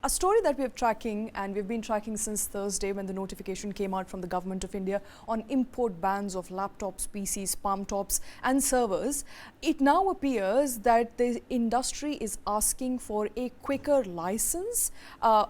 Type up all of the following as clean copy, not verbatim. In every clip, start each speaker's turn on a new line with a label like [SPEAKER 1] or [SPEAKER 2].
[SPEAKER 1] A story that we're tracking, and we've been tracking since Thursday when the notification came out from the Government of India on import bans of laptops, PCs, palm tops and servers. It now appears that the industry is asking for a quicker license,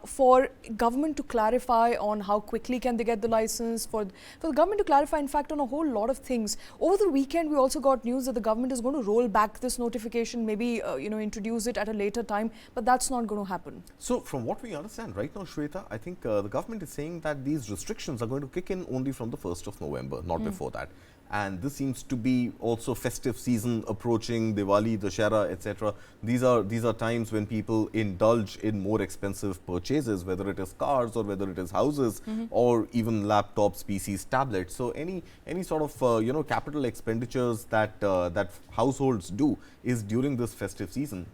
[SPEAKER 1] for government to clarify on how quickly can they get the license, for the government to clarify in fact on a whole lot of things. Over the weekend we also got news that the government is going to roll back this notification, maybe introduce it at a later time, but that's not going to happen.
[SPEAKER 2] So from what we understand right now, Shweta, I think the government is saying that these restrictions are going to kick in only from the 1st of November, not before that. And this seems to be also festive season approaching, Diwali, Dussehra, etc. These are times when people indulge in more expensive purchases, whether it is cars or whether it is houses or even laptops, PCs, tablets. So any sort of capital expenditures that that households do is during this festive season.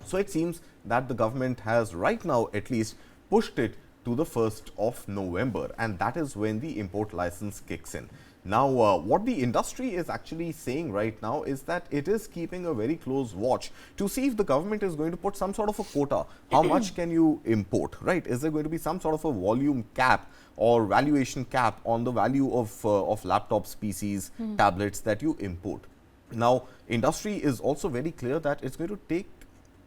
[SPEAKER 2] So it seems that the government has right now at least pushed it to the 1st of November, and that is when the import license kicks in. Now, what the industry is actually saying right now is that it is keeping a very close watch to see if the government is going to put some sort of a quota. How much can you import, right? Is there going to be some sort of a volume cap or valuation cap on the value of laptops, PCs, tablets that you import? Now, industry is also very clear that it's going to take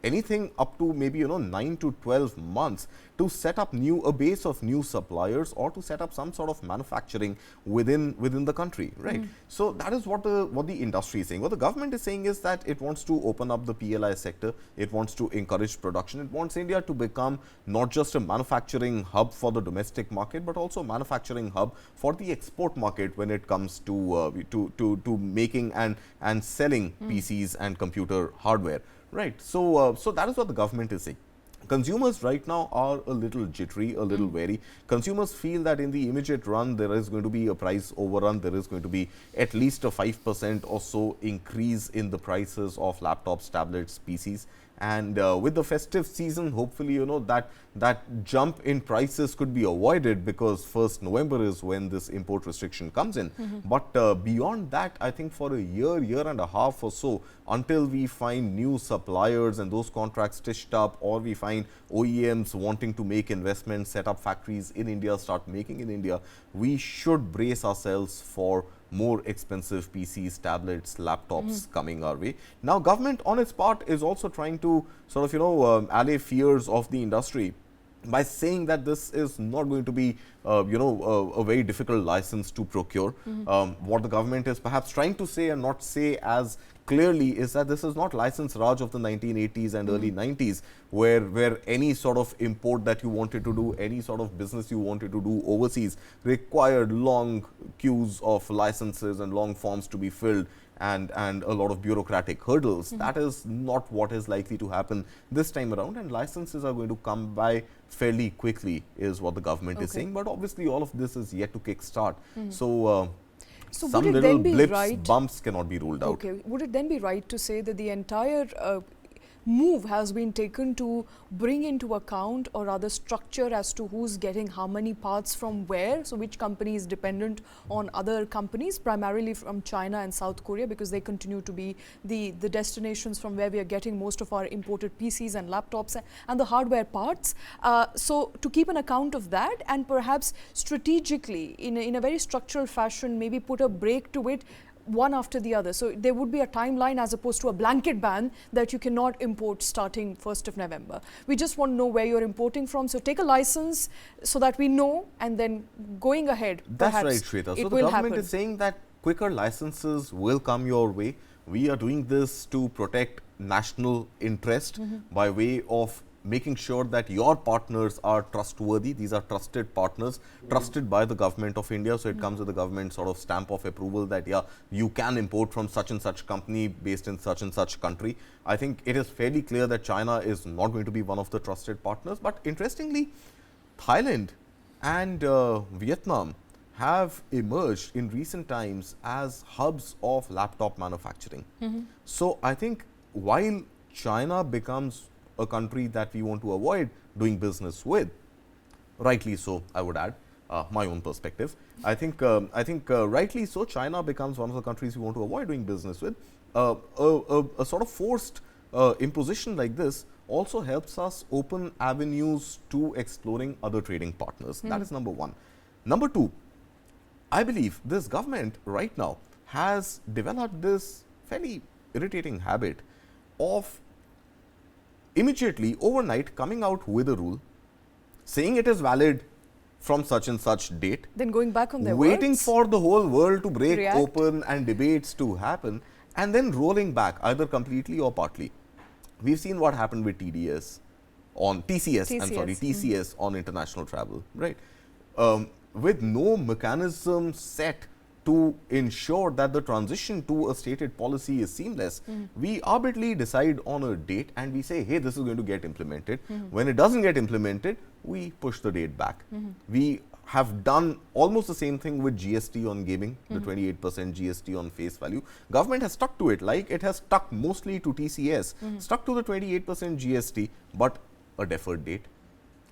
[SPEAKER 2] anything up to maybe 9 to 12 months to set up a base of new suppliers or to set up some sort of manufacturing within the country, right? So that is what the industry is saying. What the government is saying is that it wants to open up the PLI sector, it wants to encourage production, it wants India to become not just a manufacturing hub for the domestic market, but also a manufacturing hub for the export market when it comes to making and selling PCs and computer hardware. Right. So that is what the government is saying. Consumers right now are a little jittery, a little wary. Consumers feel that in the immediate run, there is going to be a price overrun. There is going to be at least a 5% or so increase in the prices of laptops, tablets, PCs. And with the festive season, hopefully, that jump in prices could be avoided, because 1st November is when this import restriction comes in. But beyond that, I think for a year and a half or so, until we find new suppliers and those contracts stitched up, or we find OEMs wanting to make investments, set up factories in India, start making in India, we should brace ourselves for more expensive PCs, tablets, laptops coming our way. Now, government on its part is also trying to sort of, allay fears of the industry by saying that this is not going to be, a very difficult license to procure. What the government is perhaps trying to say and not say as clearly is that this is not license Raj of the 1980s and early 90s, where any sort of import that you wanted to do, any sort of business you wanted to do overseas required long queues of licenses and long forms to be filled and a lot of bureaucratic hurdles. That is not what is likely to happen this time around, and licenses are going to come by fairly quickly is what the government is saying. But obviously all of this is yet to kickstart. So some little blips, bumps cannot be ruled out.
[SPEAKER 1] Okay. Would it then be right to say that the entire move has been taken to bring into account, or rather structure, as to who's getting how many parts from where? So which company is dependent on other companies, primarily from China and South Korea, because they continue to be the destinations from where we are getting most of our imported PCs and laptops and the hardware parts. So to keep an account of that, and perhaps strategically in a very structural fashion, maybe put a break to it, one after the other. So there would be a timeline as opposed to a blanket ban that you cannot import starting 1st of November. We just want to know where you're importing from. So take a license so that we know, and then going ahead,
[SPEAKER 2] that's right, Shweta. So the government is saying that quicker licenses will come your way. We are doing this to protect national interest by way of making sure that your partners are trustworthy. These are trusted partners, trusted by the government of India. So it comes with the government sort of stamp of approval that, yeah, you can import from such and such company based in such and such country. I think it is fairly clear that China is not going to be one of the trusted partners. But interestingly, Thailand and Vietnam have emerged in recent times as hubs of laptop manufacturing. So I think while China becomes a country that we want to avoid doing business with, rightly so, I would add, my own perspective. I think rightly so, China becomes one of the countries we want to avoid doing business with. A sort of forced imposition like this also helps us open avenues to exploring other trading partners. That is number one. Number two, I believe this government right now has developed this fairly irritating habit of immediately overnight coming out with a rule, saying it is valid from such and such date,
[SPEAKER 1] Then going back on their
[SPEAKER 2] waiting
[SPEAKER 1] words.
[SPEAKER 2] for the whole world to break
[SPEAKER 1] React.
[SPEAKER 2] open and debates to happen, and then rolling back either completely or partly. We've seen what happened with TDS on TCS, I'm sorry, TCS on international travel, right? With no mechanism set to ensure that the transition to a stated policy is seamless, we arbitrarily decide on a date and we say, hey, this is going to get implemented. When it doesn't get implemented, we push the date back. We have done almost the same thing with GST on gaming, the 28% GST on face value. Government has stuck to it, like it has stuck mostly to TCS, stuck to the 28% GST, but a deferred date.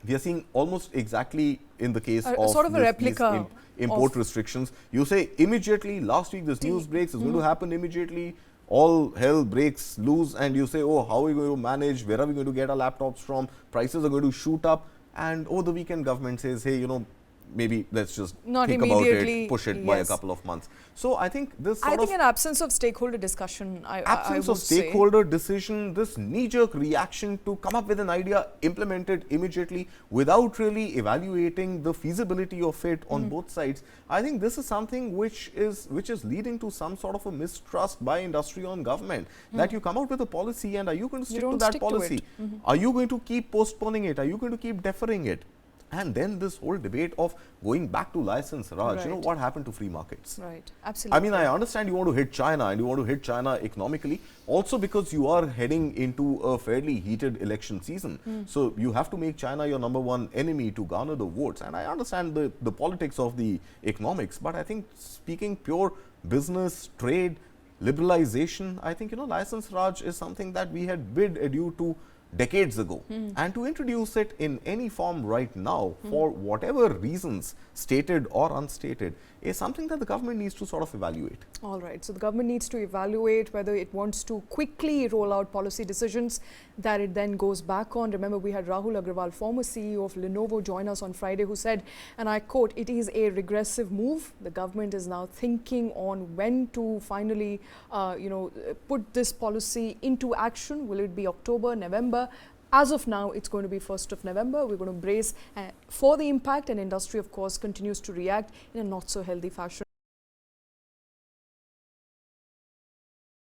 [SPEAKER 2] We are seeing almost exactly in the case of
[SPEAKER 1] sort of a replica
[SPEAKER 2] import restrictions. You say immediately, last week this news breaks, it's going to happen immediately, all hell breaks loose, and you say, oh, how are we going to manage, where are we going to get our laptops from, prices are going to shoot up, and over the weekend government says, hey, you know, maybe let's just
[SPEAKER 1] Not
[SPEAKER 2] think about
[SPEAKER 1] immediately,
[SPEAKER 2] it, push it by a couple of months. So I think this
[SPEAKER 1] I think an absence of stakeholder discussion,
[SPEAKER 2] absence
[SPEAKER 1] I
[SPEAKER 2] of
[SPEAKER 1] would say.
[SPEAKER 2] stakeholder decision, this knee-jerk reaction to come up with an idea, implement it immediately without really evaluating the feasibility of it on both sides. I think this is something which is leading to some sort of a mistrust by industry on government, that you come out with a policy and are you going to stick to that policy? Are you going to keep postponing it? Are you going to keep deferring it? And then this whole debate of going back to license Raj, you know, what happened to free markets?
[SPEAKER 1] Right, absolutely.
[SPEAKER 2] I mean, I understand you want to hit China and you want to hit China economically, also because you are heading into a fairly heated election season. So you have to make China your number one enemy to garner the votes. And I understand the politics of the economics, but I think speaking pure business, trade, liberalization, I think, you know, license Raj is something that we had bid adieu to decades ago, and to introduce it in any form right now for whatever reasons, stated or unstated, is something that the government needs to sort of evaluate.
[SPEAKER 1] All right, so the government needs to evaluate whether it wants to quickly roll out policy decisions that it then goes back on. Remember, we had Rahul Agrawal, former CEO of Lenovo, join us on Friday, who said, and I quote, it is a regressive move. The government is now thinking on when to finally, put this policy into action. Will it be October, November? As of now, it's going to be 1st of November. We're going to brace for the impact, and industry, of course, continues to react in a not so healthy fashion.